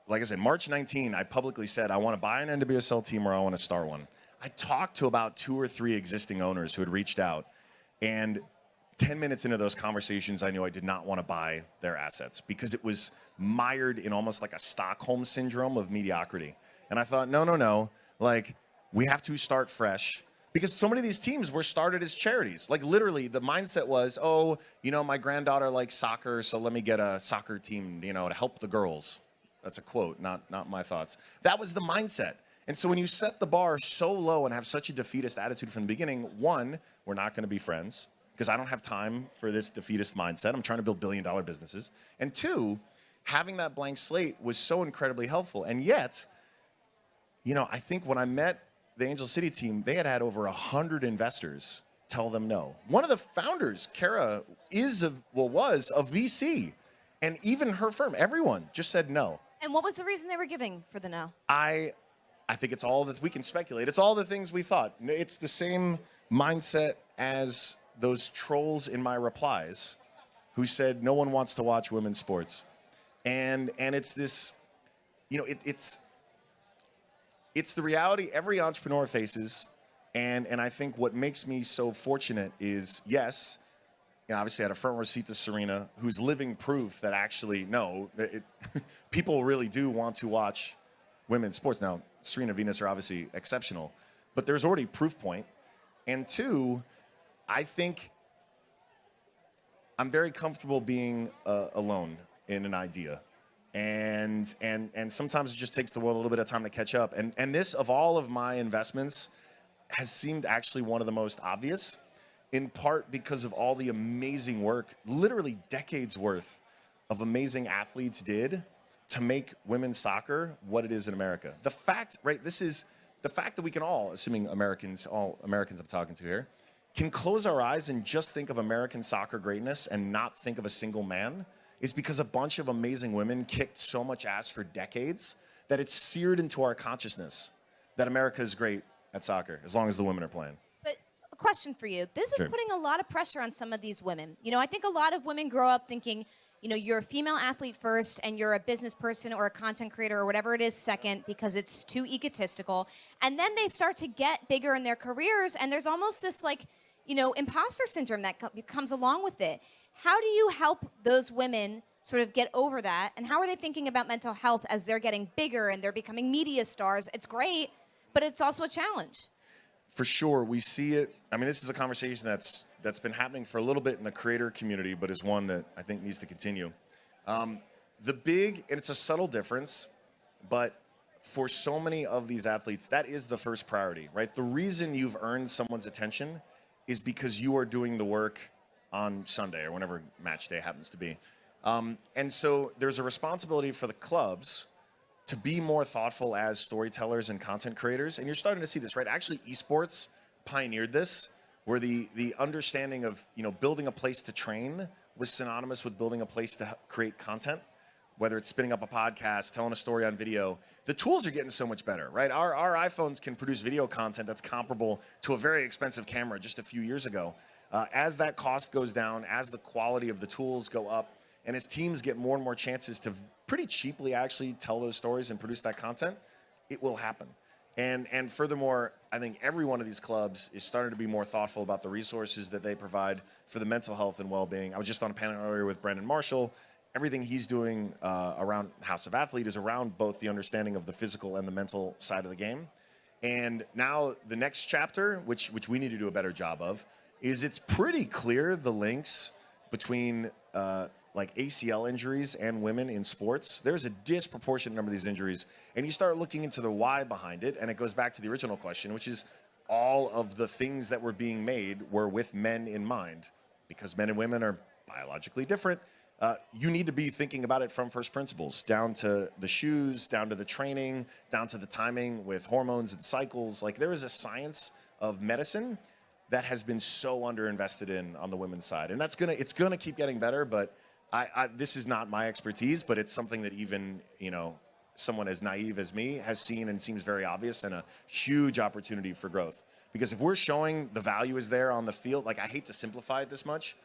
like I said, March 19, I publicly said, I want to buy an NWSL team or I want to start one. I talked to about 2 or 3 existing owners who had reached out, and 10 minutes into those conversations, I knew I did not want to buy their assets because it was mired in almost like a Stockholm syndrome of mediocrity. And I thought, no, like, we have to start fresh. Because so many of these teams were started as charities. Like, literally, the mindset was, my granddaughter likes soccer, so let me get a soccer team, to help the girls. That's a quote, not my thoughts. That was the mindset. And so when you set the bar so low and have such a defeatist attitude from the beginning, one, we're not going to be friends because I don't have time for this defeatist mindset. I'm trying to build billion-dollar businesses. And two, having that blank slate was so incredibly helpful. And yet, I think when I met the Angel City team, they had over 100 investors tell them no. One of the founders, Kara, was a VC. And even her firm, everyone just said no. And what was the reason they were giving for the no? I think it's all that we can speculate. It's all the things we thought. It's the same mindset as those trolls in my replies who said no one wants to watch women's sports. And it's this, it's the reality every entrepreneur faces, and I think what makes me so fortunate is, yes, obviously I had a front row seat to Serena, who's living proof that actually, people really do want to watch women's sports. Now, Serena and Venus are obviously exceptional, but there's already proof point. And two, I think I'm very comfortable being alone in an idea. And sometimes it just takes the world a little bit of time to catch up. And this, of all of my investments, has seemed actually one of the most obvious, in part because of all the amazing work, literally decades worth of amazing athletes did to make women's soccer what it is in America. The fact, this is the fact that we can all, assuming all Americans I'm talking to here, can close our eyes and just think of American soccer greatness and not think of a single man is because a bunch of amazing women kicked so much ass for decades that it's seared into our consciousness that America is great at soccer as long as the women are playing. But a question for you. This is putting a lot of pressure on some of these women. I think a lot of women grow up thinking, you're a female athlete first and you're a business person or a content creator or whatever it is second because it's too egotistical. And then they start to get bigger in their careers and there's almost this imposter syndrome that comes along with it. How do you help those women sort of get over that? And how are they thinking about mental health as they're getting bigger and they're becoming media stars? It's great, but it's also a challenge. For sure, we see it. I mean, this is a conversation that's been happening for a little bit in the creator community, but is one that I think needs to continue. And it's a subtle difference, but for so many of these athletes, that is the first priority, right? The reason you've earned someone's attention is because you are doing the work on Sunday or whenever match day happens to be. And so there's a responsibility for the clubs to be more thoughtful as storytellers and content creators. And you're starting to see this, right? Actually, esports pioneered this, where the understanding of building a place to train was synonymous with building a place to create content, whether it's spinning up a podcast, telling a story on video. The tools are getting so much better, right? Our iPhones can produce video content that's comparable to a very expensive camera just a few years ago. As that cost goes down, as the quality of the tools go up, and as teams get more and more chances to pretty cheaply actually tell those stories and produce that content, it will happen. And furthermore, I think every one of these clubs is starting to be more thoughtful about the resources that they provide for the mental health and well-being. I was just on a panel earlier with Brandon Marshall. Everything he's doing around House of Athlete is around both the understanding of the physical and the mental side of the game. And now the next chapter, which we need to do a better job of, is it's pretty clear the links between like ACL injuries and women in sports. There's a disproportionate number of these injuries, and you start looking into the why behind it, and it goes back to the original question, which is all of the things that were being made were with men in mind. because men and women are biologically different, you need to be thinking about it from first principles, down to the shoes, down to the training, down to the timing with hormones and cycles. Like, there is a science of medicine that has been so underinvested in on the women's side. And it's gonna keep getting better, but this is not my expertise, but it's something that even, someone as naive as me has seen and seems very obvious, and a huge opportunity for growth. Because if we're showing the value is there on the field, like, I hate to simplify it this much,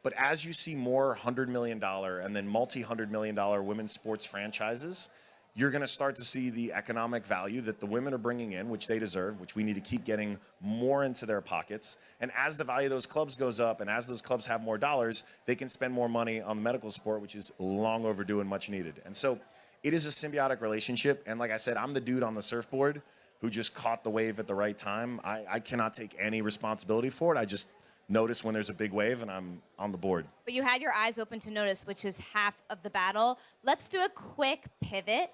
but as you see more $100 million and then multi-$100 million women's sports franchises, you're going to start to see the economic value that the women are bringing in, which they deserve, which we need to keep getting more into their pockets. And as the value of those clubs goes up, and as those clubs have more dollars, they can spend more money on the medical sport, which is long overdue and much needed. And so it is a symbiotic relationship. And like I said, I'm the dude on the surfboard who just caught the wave at the right time. I cannot take any responsibility for it. I just notice when there's a big wave, and I'm on the board. But you had your eyes open to notice, which is half of the battle. Let's do a quick pivot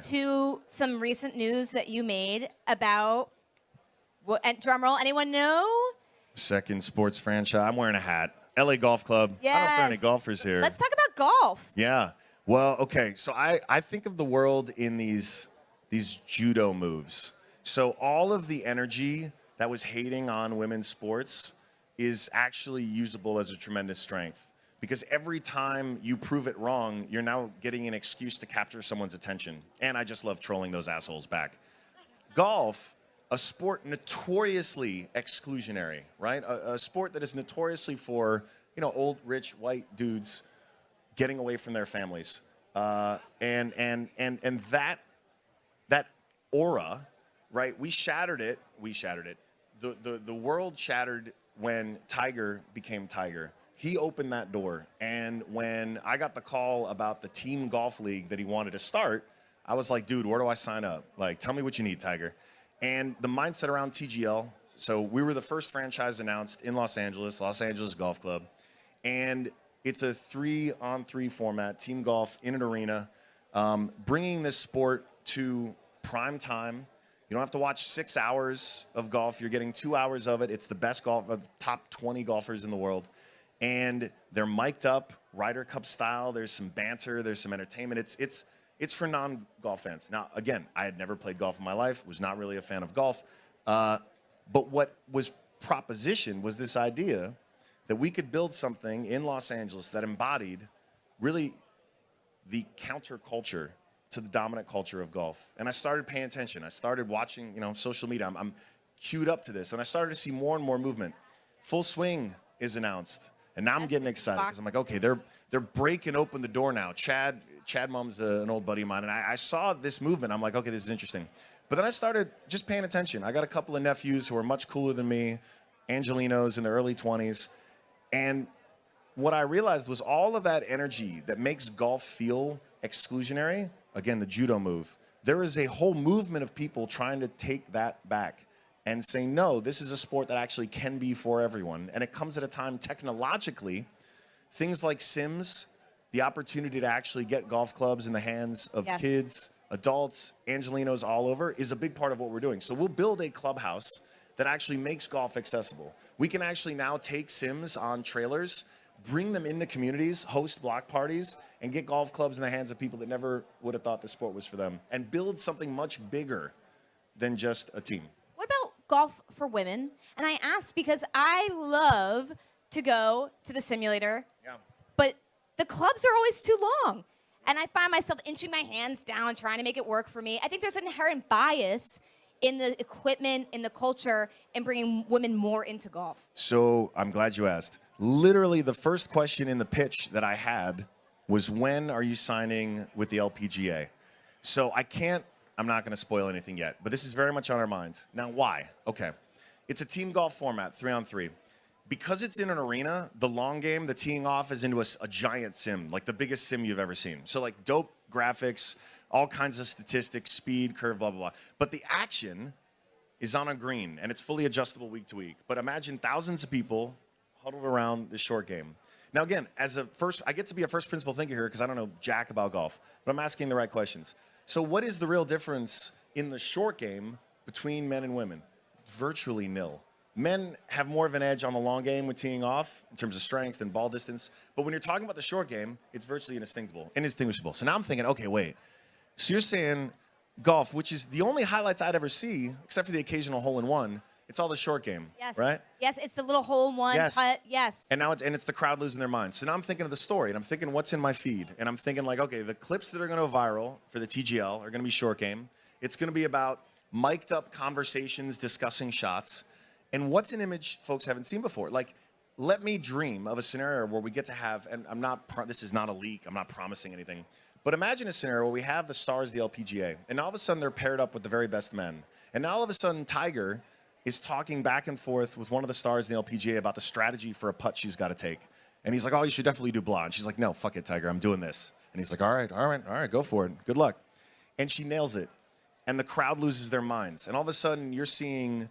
to some recent news that you made about, and drum roll, anyone know? Second sports franchise. I'm wearing a hat. LA Golf Club. Yes. I don't know if there are any golfers here. Let's talk about golf. Yeah. Well, okay. So I think of the world in these judo moves. So all of the energy that was hating on women's sports is actually usable as a tremendous strength. Because every time you prove it wrong, you're now getting an excuse to capture someone's attention. And I just love trolling those assholes back. Golf, a sport notoriously exclusionary, right? A sport that is notoriously for, old, rich, white dudes getting away from their families. And that aura, right? We shattered it. The world shattered when Tiger became Tiger. He opened that door. And when I got the call about the team golf league that he wanted to start, I was like, dude, where do I sign up? Like, tell me what you need, Tiger. And the mindset around TGL, so we were the first franchise announced in Los Angeles Golf Club. And it's a 3-on-3 format, team golf in an arena, bringing this sport to prime time. You don't have to watch 6 hours of golf. You're getting 2 hours of it. It's the best golf of top 20 golfers in the world. And they're mic'd up, Ryder Cup style. There's some banter. There's some entertainment. It's for non-golf fans. Now, again, I had never played golf in my life, was not really a fan of golf. But what was propositioned was this idea that we could build something in Los Angeles that embodied really the counterculture to the dominant culture of golf. And I started paying attention. I started watching, social media. I'm queued up to this. And I started to see more and more movement. Full Swing is announced. And now I'm getting excited because I'm like, okay, they're breaking open the door now. Chad Mum's an old buddy of mine. And I saw this movement. I'm like, okay, this is interesting. But then I started just paying attention. I got a couple of nephews who are much cooler than me, Angelinos in their early 20s. And what I realized was all of that energy that makes golf feel exclusionary, again, the judo move, there is a whole movement of people trying to take that back and say, no, this is a sport that actually can be for everyone. And it comes at a time technologically, things like Sims, the opportunity to actually get golf clubs in the hands of kids, adults, Angelinos all over, is a big part of what we're doing. So we'll build a clubhouse that actually makes golf accessible. We can actually now take Sims on trailers, bring them into communities, host block parties, and get golf clubs in the hands of people that never would have thought the sport was for them, and build something much bigger than just a team. What about golf for women? And I ask because I love to go to the simulator, but the clubs are always too long. And I find myself inching my hands down, trying to make it work for me. I think there's an inherent bias in the equipment, in the culture, and bringing women more into golf. So I'm glad you asked. Literally, the first question in the pitch that I had was, when are you signing with the LPGA? So I'm not going to spoil anything yet, but this is very much on our mind. Now, why? Okay. It's a team golf format, 3-on-3. Because it's in an arena, the long game, the teeing off is into a giant sim, like the biggest sim you've ever seen. So like dope graphics, all kinds of statistics, speed, curve, blah, blah, blah. But the action is on a green, and it's fully adjustable week to week. But imagine thousands of people huddled around this short game. Now, again, I get to be a first principle thinker here because I don't know jack about golf, but I'm asking the right questions. So what is the real difference in the short game between men and women? Virtually nil. men have more of an edge on the long game with teeing off in terms of strength and ball distance. But when you're talking about the short game, it's virtually indistinguishable. So now I'm thinking, okay, wait. So you're saying golf, which is the only highlights I'd ever see, except for the occasional hole-in-one, it's all the short game, Yes. right? Yes, it's the little hole-in-one putt. Yes. And now it's the crowd losing their minds. So now I'm thinking of the story, and I'm thinking what's in my feed. And I'm thinking like, okay, the clips that are going to go viral for the TGL are going to be short game. It's going to be about mic'd up conversations discussing shots. And what's an image folks haven't seen before? Like, let me dream of a scenario where we get to have, and this is not a leak, I'm not promising anything, but imagine a scenario where we have the stars of the LPGA, and all of a sudden they're paired up with the very best men. And now all of a sudden Tiger is talking back and forth with one of the stars in the LPGA about the strategy for a putt she's got to take. And he's like, oh, you should definitely do blah. And she's like, no, fuck it, Tiger, I'm doing this. And he's like, all right, go for it. Good luck. And she nails it. And the crowd loses their minds. And all of a sudden you're seeing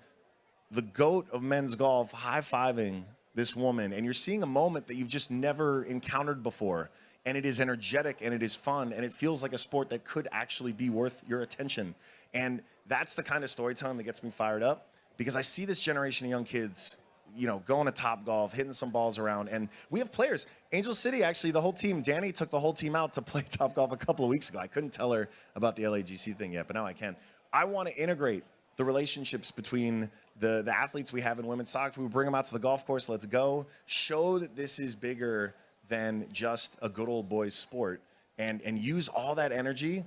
the GOAT of men's golf high-fiving this woman. And you're seeing a moment that you've just never encountered before. And it is energetic and it is fun. And it feels like a sport that could actually be worth your attention. And that's the kind of storytelling that gets me fired up. Because I see this generation of young kids, you know, going to Top Golf, hitting some balls around. And we have players. Angel City, actually, the whole team, Danny took the whole team out to play Top Golf a couple of weeks ago. I couldn't tell her about the LAGC thing yet, but now I can. I want to integrate the relationships between the athletes we have in women's soccer. If we bring them out to the golf course, let's go. Show that this is bigger than just a good old boys sport. And use all that energy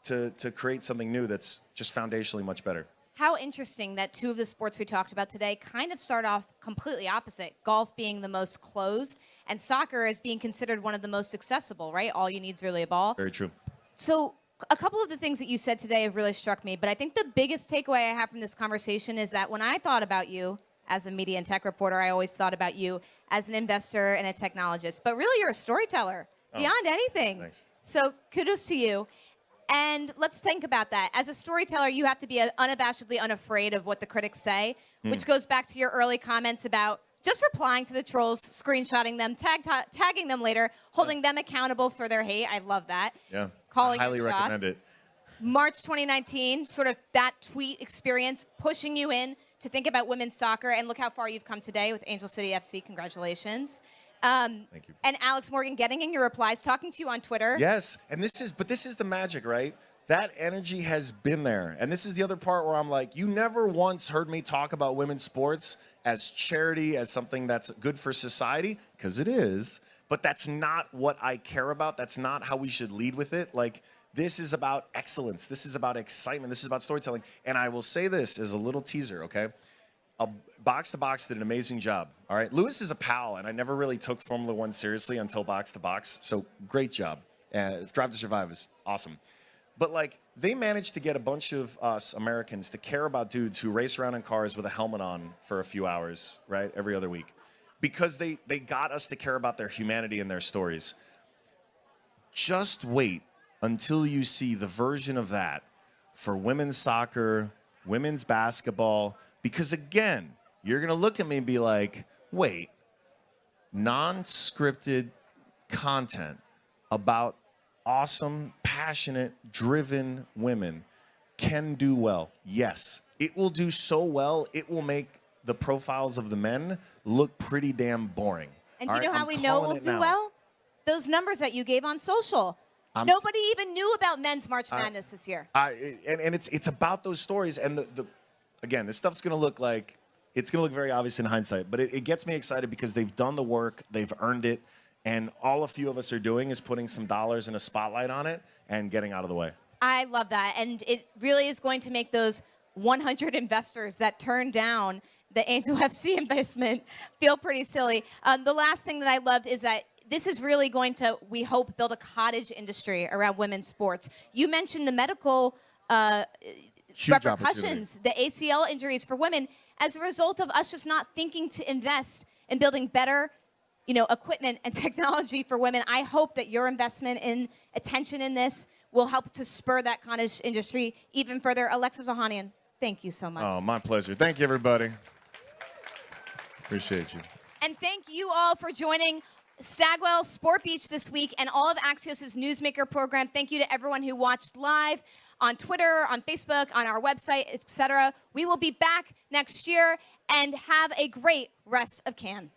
to create something new that's just foundationally much better. How interesting that two of the sports we talked about today kind of start off completely opposite. Golf being the most closed and soccer as being considered one of the most accessible, right? All you need is really a ball. Very true. So a couple of the things that you said today have really struck me, but I think the biggest takeaway I have from this conversation is that when I thought about you as a media and tech reporter, I always thought about you as an investor and a technologist. But really, you're a storyteller beyond anything. Thanks. So kudos to you. And let's think about that. As a storyteller, you have to be unabashedly unafraid of what the critics say, which goes back to your early comments about just replying to the trolls, screenshotting them, tagging them later, holding them accountable for their hate. I love that. Yeah. Calling I highly your shots. recommend it. March 2019, sort of that tweet experience pushing you in to think about women's soccer, and look how far you've come today with Angel City FC. Congratulations. Thank you. And Alex Morgan getting in your replies, talking to you on Twitter. Yes, and this is the magic, right? That energy has been there. And this is the other part where I'm like, you never once heard me talk about women's sports as charity, as something that's good for society, because it is, but that's not what I care about. That's not how we should lead with it. Like, this is about excellence. This is about excitement. This is about storytelling. And I will say this as a little teaser, okay? Box to Box did an amazing job, all right? Lewis is a pal, and I never really took Formula One seriously until Box to Box, so great job. Drive to Survive is awesome. But, like, they managed to get a bunch of us Americans to care about dudes who race around in cars with a helmet on for a few hours, right, every other week, because they got us to care about their humanity and their stories. Just wait until you see the version of that for women's soccer, women's basketball, because, again, you're going to look at me and be like, wait, non-scripted content about awesome, passionate, driven women can do well. Yes, it will do so well, it will make the profiles of the men look pretty damn boring. And do you know how we know it will do well? Those numbers that you gave on social. Nobody even knew about men's March Madness this year. And it's about those stories. And again, this stuff's going to look like, it's going to look very obvious in hindsight, but it gets me excited because they've done the work, they've earned it, and all a few of us are doing is putting some dollars and a spotlight on it and getting out of the way. I love that. And it really is going to make those 100 investors that turned down the Angel FC investment feel pretty silly. The last thing that I loved is that this is really going to, we hope, build a cottage industry around women's sports. You mentioned the medical repercussions, the ACL injuries for women, as a result of us just not thinking to invest in building better, equipment and technology for women. I hope that your investment in attention in this will help to spur that cottage industry even further. Alexis Ohanian, thank you so much. Oh, my pleasure. Thank you, everybody. Appreciate you. And thank you all for joining Stagwell Sport Beach this week and all of Axios' Newsmaker program. Thank you to everyone who watched live on Twitter, on Facebook, on our website, etc. We will be back next year, and have a great rest of Cannes.